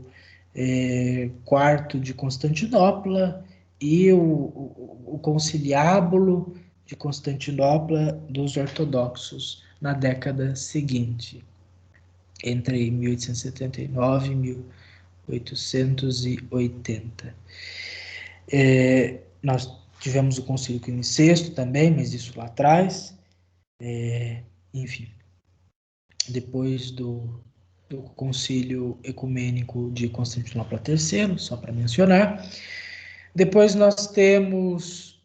IV de Constantinopla e o Conciliábulo de Constantinopla dos ortodoxos na década seguinte, entre 1879 e 1880. Nós tivemos o Concílio Quincexto também, mas isso lá atrás. Enfim, depois do Concílio Ecumênico de Constantinopla III, só para mencionar. Depois nós temos,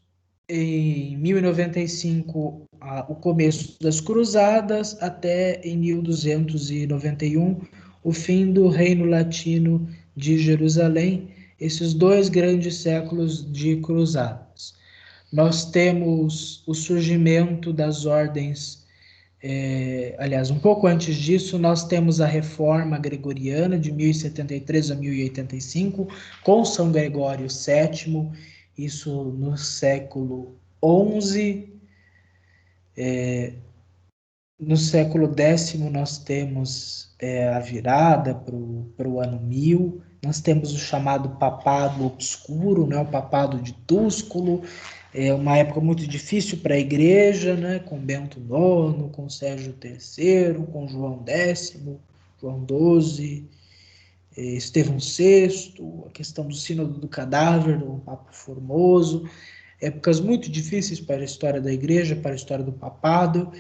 em 1095, o começo das Cruzadas, até em 1291, o fim do Reino Latino de Jerusalém, esses 2 grandes séculos de cruzadas. Nós temos o surgimento das ordens, aliás, um pouco antes disso, nós temos a Reforma Gregoriana de 1073 a 1085, com São Gregório VII, isso no século XI. No século X nós temos a virada para o ano 1000, nós temos o chamado Papado Obscuro, né, o Papado de Túsculo, uma época muito difícil para a Igreja, né, com Bento IX, com Sérgio III, com João X, João XII, Estevão VI, a questão do Sínodo do Cadáver, do Papa Formoso, épocas muito difíceis para a história da Igreja, para a história do Papado.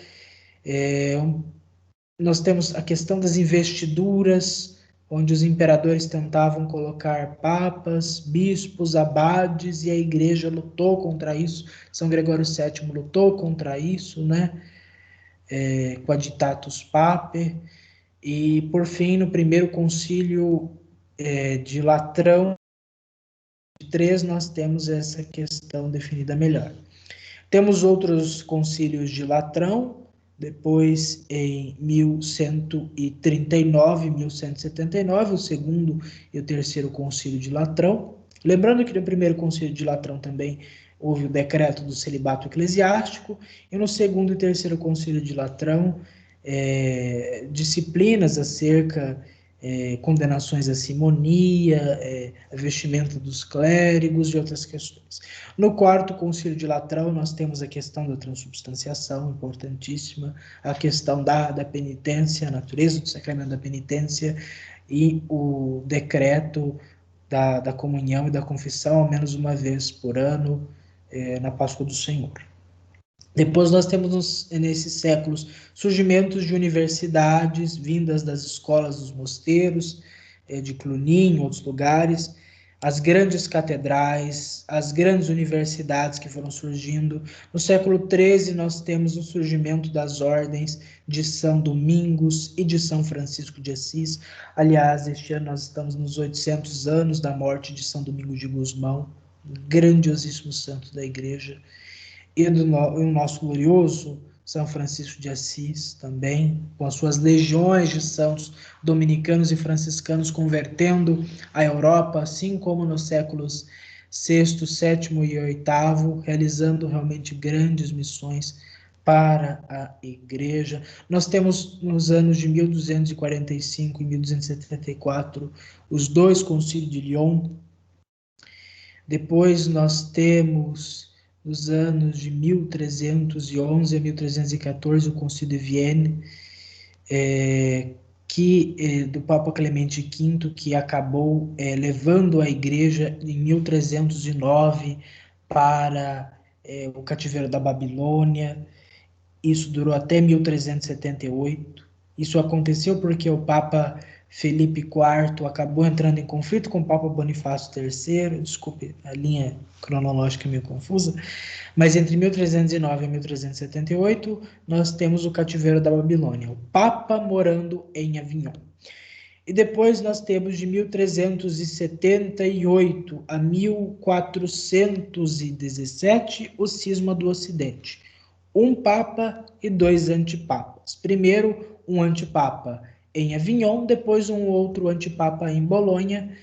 Nós temos a questão das investiduras, onde os imperadores tentavam colocar papas, bispos, abades, e a Igreja lutou contra isso. São Gregório VII lutou contra isso, né? Com a Ditatus Papae. E, por fim, no primeiro concílio de Latrão, 3 nós temos essa questão definida melhor. Temos outros concílios de Latrão, depois em 1139 e 1179, o segundo e o terceiro concílio de Latrão. Lembrando que no primeiro concílio de Latrão também houve o decreto do celibato eclesiástico, e no segundo e terceiro concílio de Latrão, disciplinas acerca condenações à simonia, vestimenta dos clérigos e outras questões. No quarto concílio de Latrão, nós temos a questão da transubstanciação, importantíssima, a questão da penitência, a natureza do sacramento da penitência e o decreto da comunhão e da confissão, ao menos uma vez por ano, na Páscoa do Senhor. Depois nós temos, nesses séculos, surgimentos de universidades vindas das escolas dos mosteiros, de Cluny, em outros lugares, as grandes catedrais, as grandes universidades que foram surgindo. No século XIII nós temos o surgimento das ordens de São Domingos e de São Francisco de Assis. Aliás, este ano nós estamos nos 800 anos da morte de São Domingos de Gusmão, grandiosíssimo santo da Igreja, e do nosso glorioso São Francisco de Assis também, com as suas legiões de santos dominicanos e franciscanos convertendo a Europa, assim como nos séculos VI, VII e VIII, realizando realmente grandes missões para a Igreja. Nós temos nos anos de 1245 e 1274 os dois concílios de Lyon. Depois nós temos nos anos de 1311 a 1314, o Concílio de Vienne, do Papa Clemente V, que acabou levando a Igreja em 1309 para o cativeiro da Babilônia. Isso durou até 1378. Isso aconteceu porque o Papa Felipe IV acabou entrando em conflito com o Papa Bonifácio III, desculpe, a linha cronológica é meio confusa, mas entre 1309 e 1378 nós temos o cativeiro da Babilônia, o Papa morando em Avignon. E depois nós temos de 1378 a 1417 o cisma do Ocidente. Um papa e dois antipapas. Primeiro, um antipapa em Avignon, depois um outro antipapa em Bolonha,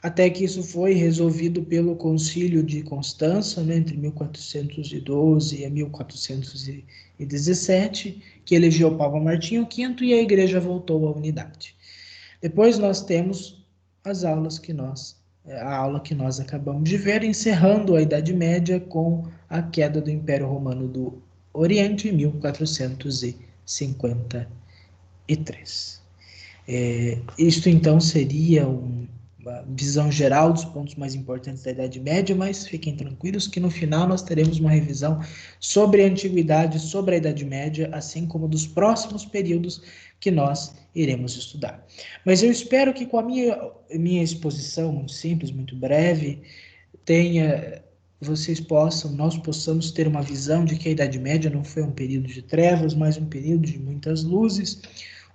até que isso foi resolvido pelo Concílio de Constança, né, entre 1412 e 1417, que elegeu o Papa Martinho V e a Igreja voltou à unidade. Depois nós temos a aula que nós acabamos de ver, encerrando a Idade Média com a queda do Império Romano do Oriente em 1453. Isto então seria uma visão geral dos pontos mais importantes da Idade Média, mas fiquem tranquilos que no final nós teremos uma revisão sobre a Antiguidade, sobre a Idade Média, assim como dos próximos períodos que nós iremos estudar. Mas eu espero que com a minha exposição muito simples, muito breve, nós possamos ter uma visão de que a Idade Média não foi um período de trevas, mas um período de muitas luzes,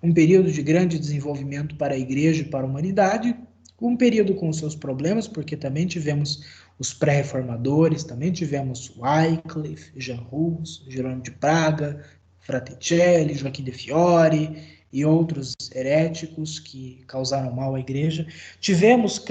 um período de grande desenvolvimento para a Igreja e para a humanidade, um período com seus problemas, porque também tivemos os pré-reformadores, também tivemos Wycliffe, Jean Hus, Jerônimo de Praga, Fraticelli, Joaquim de Fiore e outros heréticos que causaram mal à Igreja. Tivemos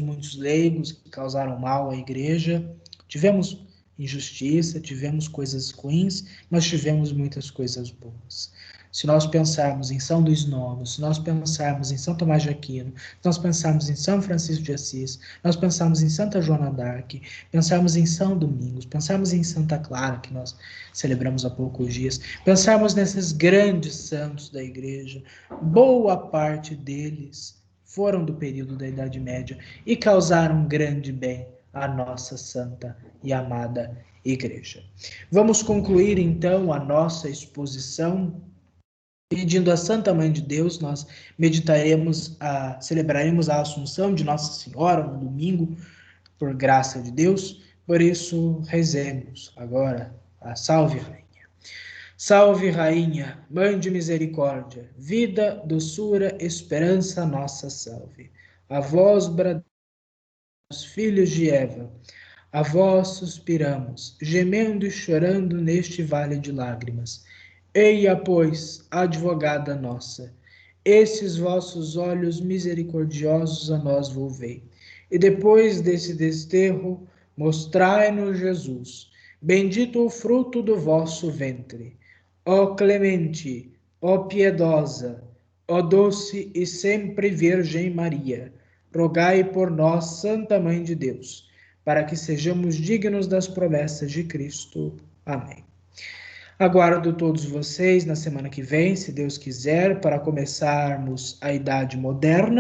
muitos leigos que causaram mal à Igreja. Tivemos injustiça, tivemos coisas ruins, mas tivemos muitas coisas boas. Se nós pensarmos em São Luís IX, se nós pensarmos em São Tomás de Aquino, se nós pensarmos em São Francisco de Assis, nós pensarmos em Santa Joana d'Arc, pensarmos em São Domingos, pensarmos em Santa Clara, que nós celebramos há poucos dias, pensarmos nesses grandes santos da Igreja, boa parte deles foram do período da Idade Média e causaram grande bem à nossa santa e amada Igreja. Vamos concluir então a nossa exposição pedindo à Santa Mãe de Deus. Nós celebraremos a Assunção de Nossa Senhora no domingo, por graça de Deus. Por isso, rezemos agora a Salve Rainha. Salve Rainha, Mãe de Misericórdia, vida, doçura, esperança, nossa salve. A vós bradamos os filhos de Eva, a vós suspiramos, gemendo e chorando neste vale de lágrimas. Eia, pois, advogada nossa, esses vossos olhos misericordiosos a nós volvei. E depois desse desterro, mostrai-nos Jesus, bendito o fruto do vosso ventre. Ó clemente, ó piedosa, ó doce e sempre Virgem Maria, rogai por nós, Santa Mãe de Deus, para que sejamos dignos das promessas de Cristo. Amém. Aguardo todos vocês na semana que vem, se Deus quiser, para começarmos a Idade Moderna.